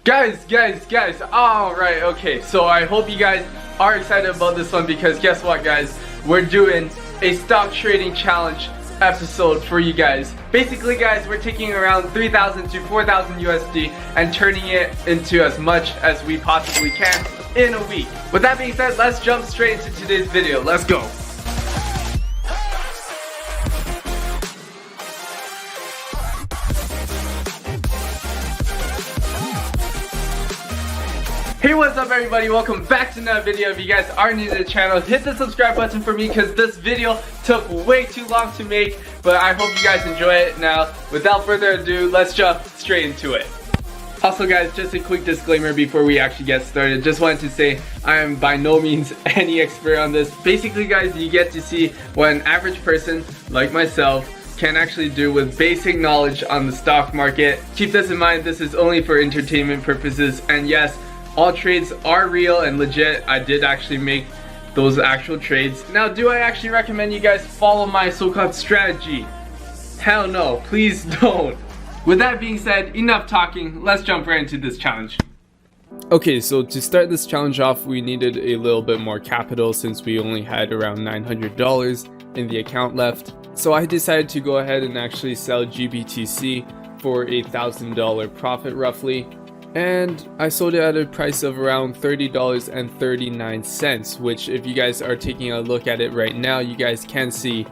Guys, alright, okay, so I hope you guys are excited about this one because guess what guys, we're doing a stock trading challenge episode for you guys. Basically guys, we're taking around 3,000 to 4,000 USD and turning it into as much as we possibly can in a week. With that being said, let's jump straight into today's video. Let's go. Hey, what's up everybody, welcome back to another video. If you guys are new to the channel, hit the subscribe button for me because this video took way too long to make, but I hope you guys enjoy it. Now, without further ado, let's jump straight into it. Also guys, just a quick disclaimer before we actually get started. Just wanted to say I am by no means any expert on this. Basically guys, you get to see what an average person like myself can actually do with basic knowledge on the stock market. Keep this in mind, this is only for entertainment purposes, and yes, all trades are real and legit. I did actually make those actual trades. Now, do I actually recommend you guys follow my so-called strategy? Hell no, please don't. With that being said, enough talking, let's jump right into this challenge. Okay, so to start this challenge off, we needed a little bit more capital since we only had around $900 in the account left. So I decided to go ahead and actually sell GBTC for a $1,000 profit roughly. And I sold it at a price of around $30.39, which if you guys are taking a look at it right now, you guys can see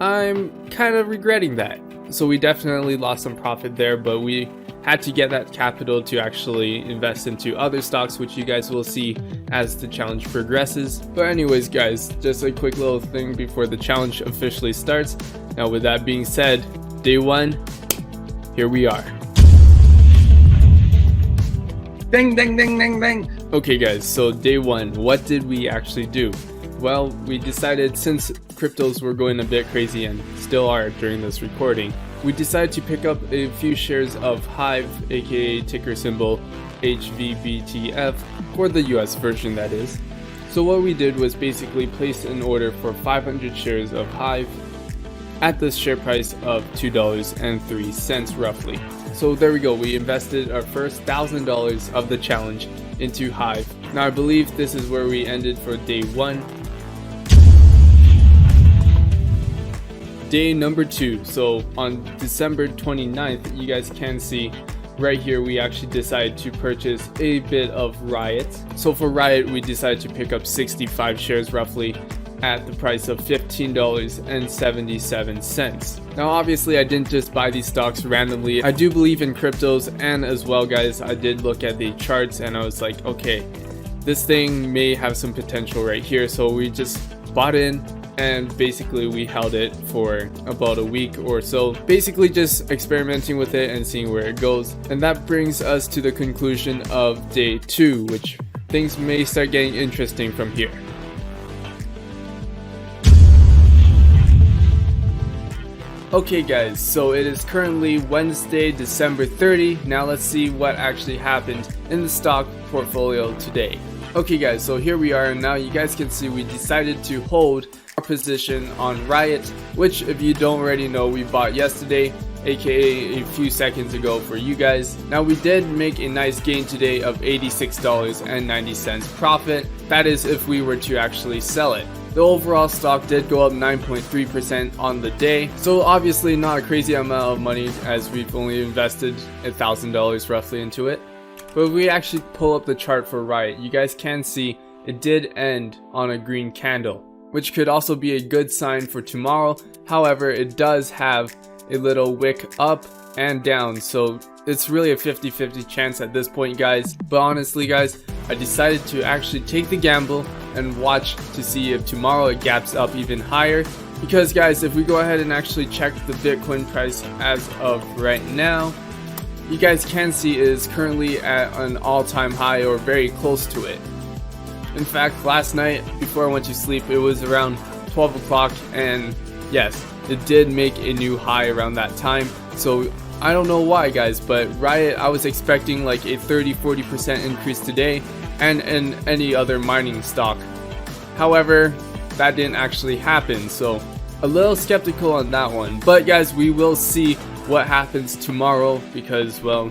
I'm kind of regretting that. So we definitely lost some profit there, but we had to get that capital to actually invest into other stocks, which you guys will see as the challenge progresses. But anyways guys, just a quick little thing before the challenge officially starts. Now with that being said, day one, here we are. Ding, ding, ding, ding, ding. Okay guys, so day one, what did we actually do? Well, we decided, since cryptos were going a bit crazy and still are during this recording, we decided to pick up a few shares of Hive, aka ticker symbol HVBTF, for the US version that is. So what we did was basically place an order for 500 shares of Hive at the share price of $2.03 roughly. So there we go, we invested our first $1,000 of the challenge into Hive. Now I believe this is where we ended for day one. Day number two, so on December 29th, you guys can see right here we actually decided to purchase a bit of RIOT. So for RIOT we decided to pick up 65 shares roughly at the price of $15.77. Now obviously I didn't just buy these stocks randomly. I do believe in cryptos, and as well guys, I did look at the charts and I was like, okay, this thing may have some potential right here. So we just bought in and basically we held it for about a week or so, basically just experimenting with it and seeing where it goes. And that brings us to the conclusion of day two, which things may start getting interesting from here. Okay guys, so it is currently Wednesday, December 30. Now let's see what actually happened in the stock portfolio today. Okay guys, so here we are, and now you guys can see we decided to hold our position on RIOT, which if you don't already know, we bought yesterday, aka a few seconds ago for you guys. Now we did make a nice gain today of $86.90 profit. That is if we were to actually sell it. The overall stock did go up 9.3% on the day, so obviously not a crazy amount of money as we've only invested $1,000 roughly into it. But if we actually pull up the chart for RIOT, you guys can see it did end on a green candle, which could also be a good sign for tomorrow. However, it does have a little wick up and down, so it's really a 50-50 chance at this point guys. But honestly guys, I decided to actually take the gamble and watch to see if tomorrow it gaps up even higher, because guys, if we go ahead and actually check the Bitcoin price as of right now, you guys can see it is currently at an all-time high or very close to it. In fact, last night before I went to sleep, it was around 12 o'clock, and yes, it did make a new high around that time. So I don't know why guys, but RIOT, I was expecting like a 30-40% increase today, and in any other mining stock. However, that didn't actually happen, so a little skeptical on that one. But guys, we will see what happens tomorrow because, well,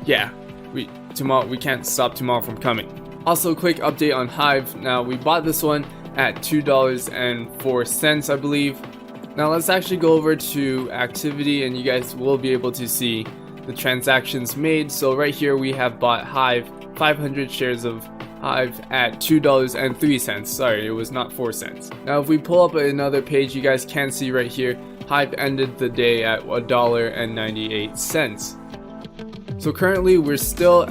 yeah, we can't stop tomorrow from coming. Also, quick update on Hive. Now, we bought this one at $2.04, I believe. Now let's actually go over to activity, and you guys will be able to see the transactions made. So right here we have bought Hive, 500 shares of Hive at $2.03. Sorry, it was not 4 cents. Now if we pull up another page, you guys can see right here Hive ended the day at $1.98. So currently we're still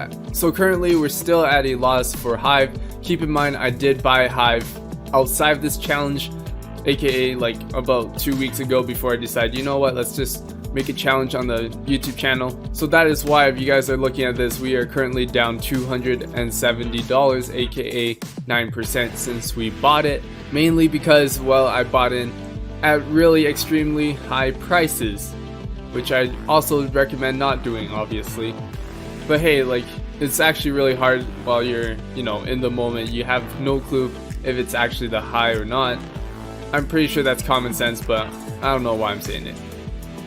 at a loss for Hive. Keep in mind, I did buy Hive outside of this challenge, aka like about 2 weeks ago, before I decided, you know what, let's just make a challenge on the YouTube channel. So that is why, if you guys are looking at this, we are currently down $270, aka 9% since we bought it, mainly because, well, I bought in at really extremely high prices, which I also recommend not doing, obviously. But hey, like, it's actually really hard while you're, you know, in the moment. You have no clue if it's actually the high or not. I'm pretty sure that's common sense, but I don't know why I'm saying it.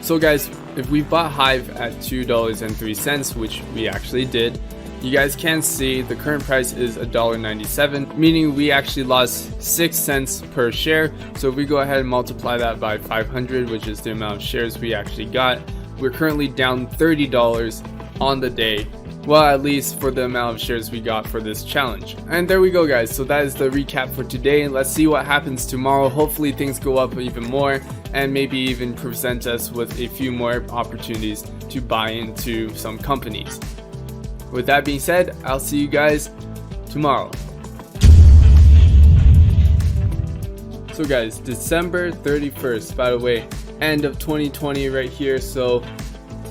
So guys, if we bought Hive at $2.03, which we actually did, you guys can see the current price is $1.97, meaning we actually lost 6 cents per share. So if we go ahead and multiply that by 500, which is the amount of shares we actually got, we're currently down $30 on the day. Well, at least for the amount of shares we got for this challenge. And there we go, guys. So that is the recap for today. Let's see what happens tomorrow. Hopefully things go up even more, and maybe even present us with a few more opportunities to buy into some companies. With that being said, I'll see you guys tomorrow. So guys, December 31st, by the way, end of 2020 right here. So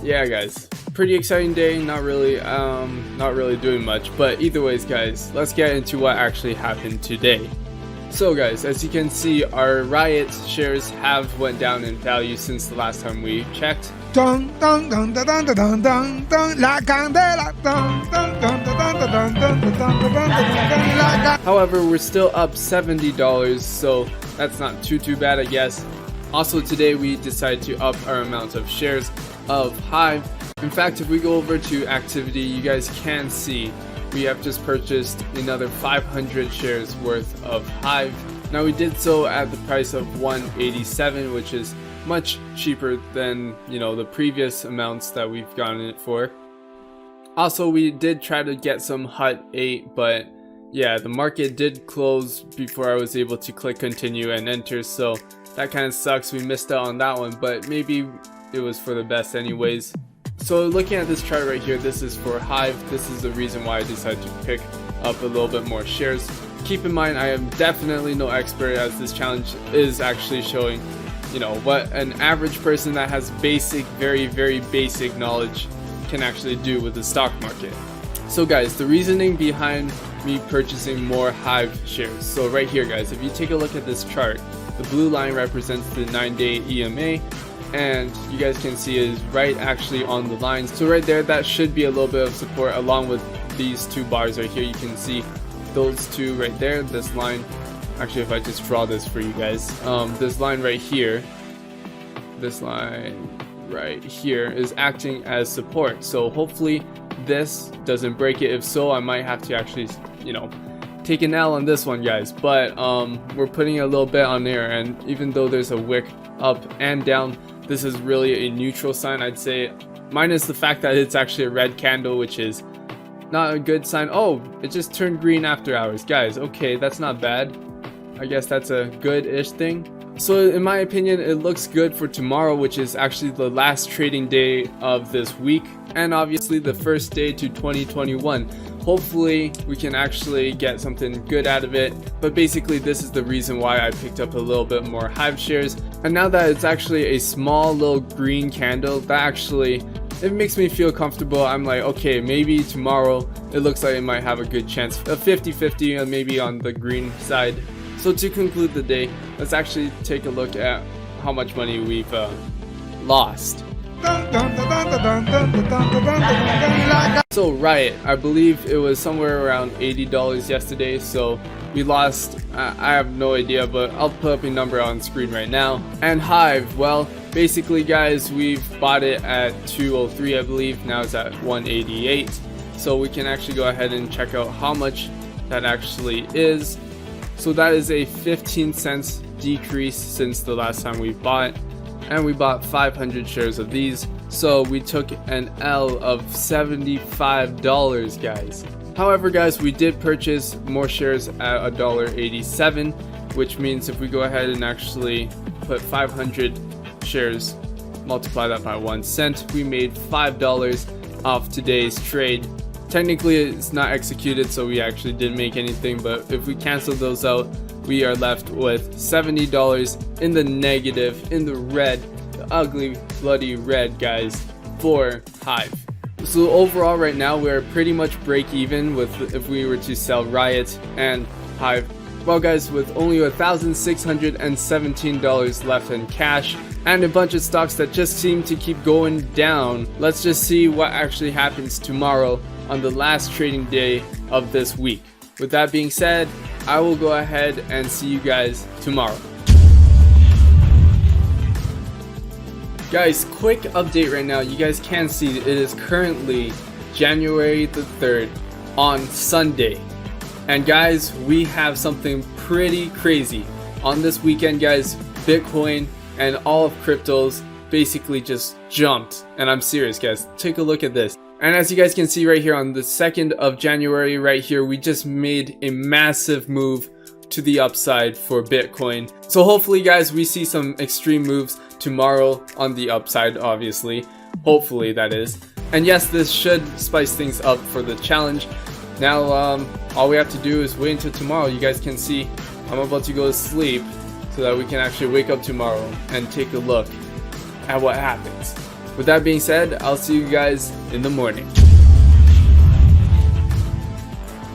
yeah, guys, pretty exciting day. Not really doing much, but either ways, guys, let's get into what actually happened today. So guys, as you can see, our RIOT shares have went down in value since the last time we checked. However, we're still up $70, so that's not too bad, I guess. Also today we decided to up our amount of shares of Hive. In fact, if we go over to activity, you guys can see we have just purchased another 500 shares worth of Hive. Now we did so at the price of $1.87, which is much cheaper than, you know, the previous amounts that we've gotten it for. Also, we did try to get some HUT 8, but yeah, the market did close before I was able to click continue and enter, so that kind of sucks. We missed out on that one, but maybe it was for the best anyways. So looking at this chart right here, this is for Hive. This is the reason why I decided to pick up a little bit more shares. Keep in mind, I am definitely no expert, as this challenge is actually showing, you know, what an average person that has basic, very basic knowledge can actually do with the stock market. So guys, the reasoning behind me purchasing more Hive shares. So right here, guys, if you take a look at this chart, the blue line represents the 9-day EMA, and you guys can see it is right actually on the line. So right there, that should be a little bit of support, along with these two bars right here. You can see those two right there. This line, actually, if I just draw this for you guys, this line right here, this line right here is acting as support. So hopefully this doesn't break it. If so, I might have to actually, you know, take an L on this one, guys. But we're putting a little bit on there, and even though there's a wick up and down, this is really a neutral sign, I'd say, minus the fact that it's actually a red candle, which is not a good sign. Oh, it just turned green after hours, guys. Okay, that's not bad. I guess that's a good-ish thing. So in my opinion, it looks good for tomorrow, which is actually the last trading day of this week, and obviously the first day to 2021. Hopefully we can actually get something good out of it. But basically, this is the reason why I picked up a little bit more Hive shares. And now that it's actually a small little green candle, that actually, it makes me feel comfortable. I'm like, okay, maybe tomorrow it looks like it might have a good chance, a 50-50, maybe on the green side. So to conclude the day, let's actually take a look at how much money we've lost. So RIOT, I believe it was somewhere around $80 yesterday, so we lost, I have no idea, but I'll put up a number on screen right now. And Hive, well, basically guys, we've bought it at 203, I believe. Now it's at 188. so we can actually go ahead and check out how much that actually is. So that is a 15 cents decrease since the last time we bought, and we bought 500 shares of these, so we took an L of $75, guys. However, guys, we did purchase more shares at $1.87, which means if we go ahead and actually put 500 shares, multiply that by 1 cent, we made $5 off today's trade. Technically it's not executed, so we actually didn't make anything, but if we cancel those out, we are left with $70 in the negative, in the red, the ugly bloody red, guys, for Hive. So overall right now we're pretty much break even with if we were to sell RIOT and Hive. Well, guys, with only $1,617 left in cash and a bunch of stocks that just seem to keep going down, let's just see what actually happens tomorrow on the last trading day of this week. With that being said, I will go ahead and see you guys tomorrow. Guys, quick update right now. You guys can see it is currently January the 3rd on Sunday. And guys, we have something pretty crazy. On this weekend, guys, Bitcoin and all of cryptos basically just jumped. And I'm serious, guys. Take a look at this. And as you guys can see right here on the 2nd of January right here, we just made a massive move to the upside for Bitcoin. So hopefully, guys, we see some extreme moves tomorrow on the upside, obviously. Hopefully, that is. And yes, this should spice things up for the challenge. Now, all we have to do is wait until tomorrow. You guys can see I'm about to go to sleep so that we can actually wake up tomorrow and take a look at what happens. With that being said, I'll see you guys in the morning.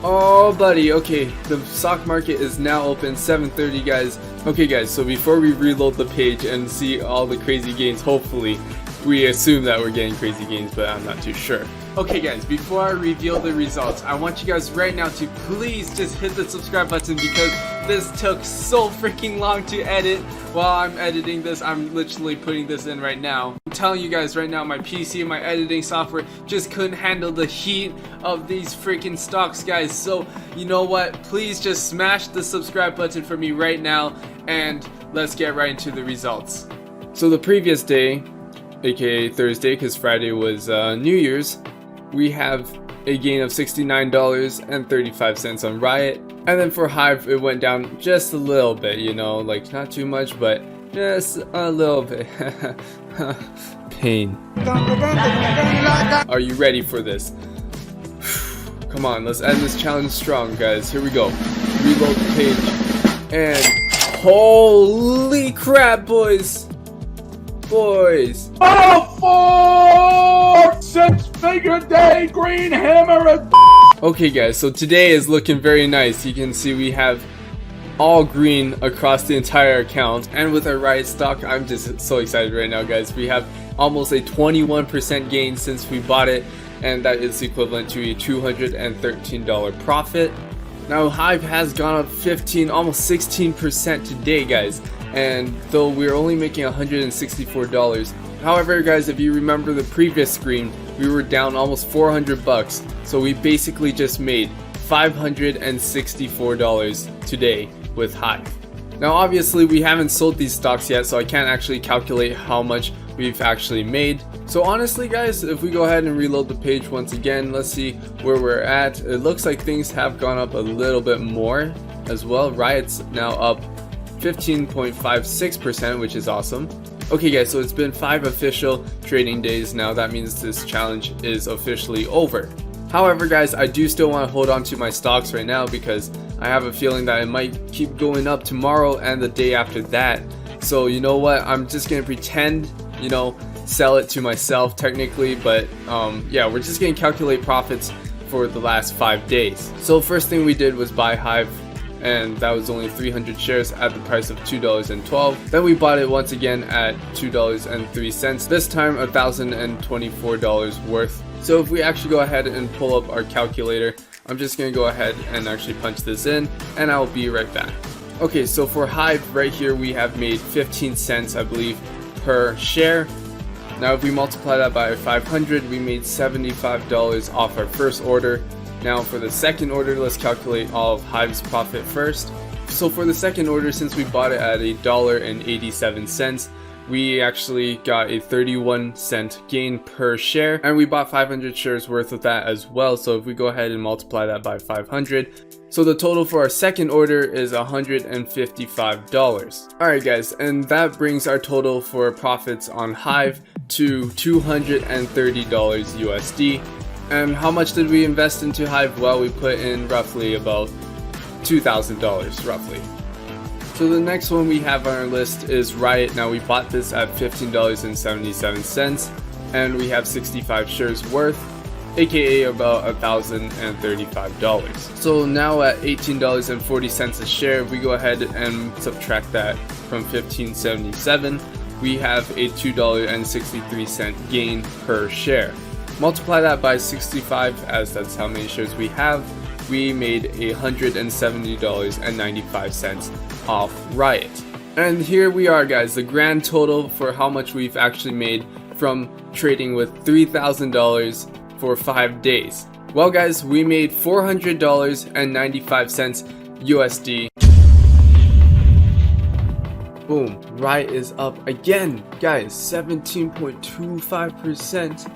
Oh buddy, okay, the stock market is now open, 7:30, guys. Okay guys, so before we reload the page and see all the crazy gains, hopefully we assume that we're getting crazy gains, but I'm not too sure. Okay guys, before I reveal the results, I want you guys right now to please just hit the subscribe button, because this took so freaking long to edit. While I'm editing this, I'm literally putting this in right now. I'm telling you guys right now, my PC and my editing software just couldn't handle the heat of these freaking stocks, guys. So you know what, please just smash the subscribe button for me right now, and let's get right into the results. So the previous day, aka Thursday, because Friday was New Year's, we have a gain of $69.35 on RIOT. And then for Hive, it went down just a little bit, you know, like not too much, but just a little bit. Pain. Are you ready for this? Come on, let's end this challenge strong, guys. Here we go. Reload the page. And holy crap, boys. Oh, 6-figure day, green hammer. Okay guys, so today is looking very nice. You can see we have all green across the entire account, and with our RIOT stock, I'm just so excited right now, guys. We have almost a 21% gain since we bought it, and that is equivalent to a $213 profit. Now Hive has gone up 15, almost 16% today, guys, and though we're only making $164. However, guys, if you remember the previous screen, we were down almost 400 bucks, so we basically just made $564 today with Hive. Now obviously we haven't sold these stocks yet, so I can't actually calculate how much we've actually made. So honestly, guys, if we go ahead and reload the page once again, let's see where we're at. It looks like things have gone up a little bit more as well. RIOT's now up 15.56%, which is awesome. Okay guys, so it's been 5 official trading days now. That means this challenge is officially over. However, guys, I do still want to hold on to my stocks right now, because I have a feeling that it might keep going up tomorrow and the day after that. So you know what, I'm just gonna pretend, you know, sell it to myself technically, but yeah, we're just gonna calculate profits for the last 5 days. So first thing we did was buy Hive, and that was only 300 shares at the price of $2.12. Then we bought it once again at $2.03, this time $1,024 worth. So if we actually go ahead and pull up our calculator, I'm just gonna go ahead and actually punch this in, and I'll be right back. Okay, so for Hive right here, we have made 15 cents, I believe, per share. Now if we multiply that by 500, we made $75 off our first order. Now for the second order, let's calculate all of Hive's profit first. So for the second order, since we bought it at $1.87, we actually got a 31-cent gain per share, and we bought 500 shares worth of that as well. So if we go ahead and multiply that by 500, so the total for our second order is $155. Alright guys, and that brings our total for profits on Hive to $230 USD. And how much did we invest into Hive? Well, we put in roughly about $2,000 roughly. So the next one we have on our list is RIOT. Now we bought this at $15.77 and we have 65 shares worth, aka about $1,035. So now at $18.40 a share, we go ahead and subtract that from $15.77, we have a $2.63 gain per share. Multiply that by 65, as that's how many shares we have. We made $170.95 off RIOT. And here we are guys, the grand total for how much we've actually made from trading with $3,000 for 5 days. Well guys, we made $400.95 USD. Boom, RIOT is up again guys, 17.25%,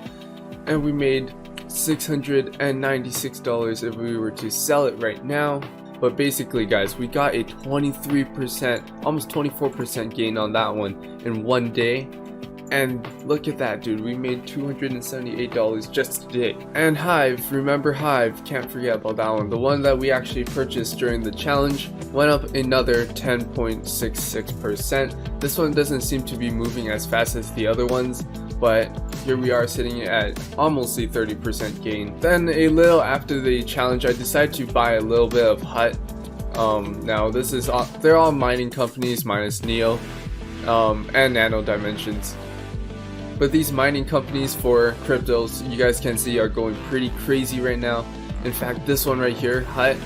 and we made $696 if we were to sell it right now. But basically guys, we got a 23%, almost 24% gain on that one in one day. And look at that dude, we made $278 just today. And Hive, remember Hive, can't forget about that one. The one that we actually purchased during the challenge went up another 10.66%. This one doesn't seem to be moving as fast as the other ones, but here we are sitting at almost a 30% gain. Then a little after the challenge, I decided to buy a little bit of HUT. Now this is they're all mining companies minus Neo and Nano Dimensions. But these mining companies for cryptos, you guys can see, are going pretty crazy right now. In fact, this one right here, HUT,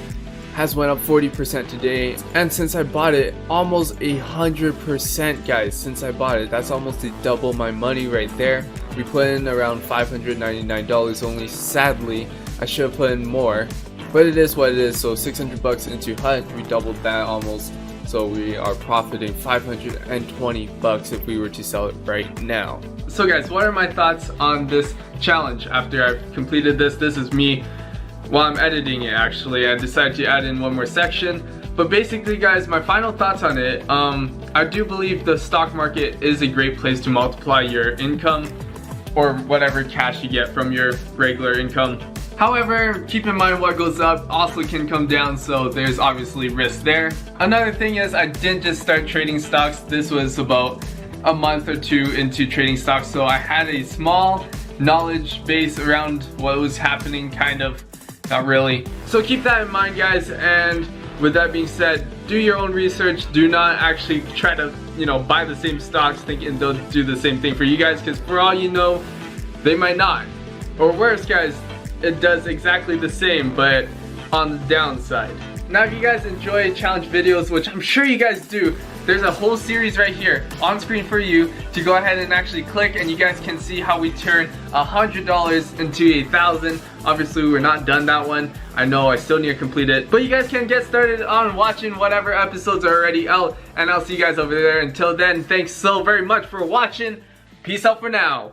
has went up 40% today, and since I bought it, almost 100% guys. Since I bought it, that's almost double my money right there. We put in around $599 only. Sadly, I should have put in more, but it is what it is. So 600 bucks into HUT, we doubled that almost. So we are profiting 520 bucks if we were to sell it right now. So guys, what are my thoughts on this challenge after I've completed this? This is me while I'm editing it actually. I decided to add in one more section. But basically guys, my final thoughts on it, I do believe the stock market is a great place to multiply your income or whatever cash you get from your regular income. However, keep in mind what goes up also can come down, so there's obviously risk there. Another thing is I didn't just start trading stocks. This was about a month or two into trading stocks, so I had a small knowledge base around what was happening, kind of, not really. So keep that in mind guys, and with that being said, do your own research. Do not actually try to, buy the same stocks thinking they'll do the same thing for you guys, because for all you know, they might not. Or worse guys, it does exactly the same, but on the downside. Now if you guys enjoy challenge videos, which I'm sure you guys do, there's a whole series right here on screen for you to go ahead and actually click, and you guys can see how we turn $100 into $1,000. Obviously we're not done that one. I know I still need to complete it, but you guys can get started on watching whatever episodes are already out, and I'll see you guys over there. Until then, thanks so very much for watching. Peace out for now.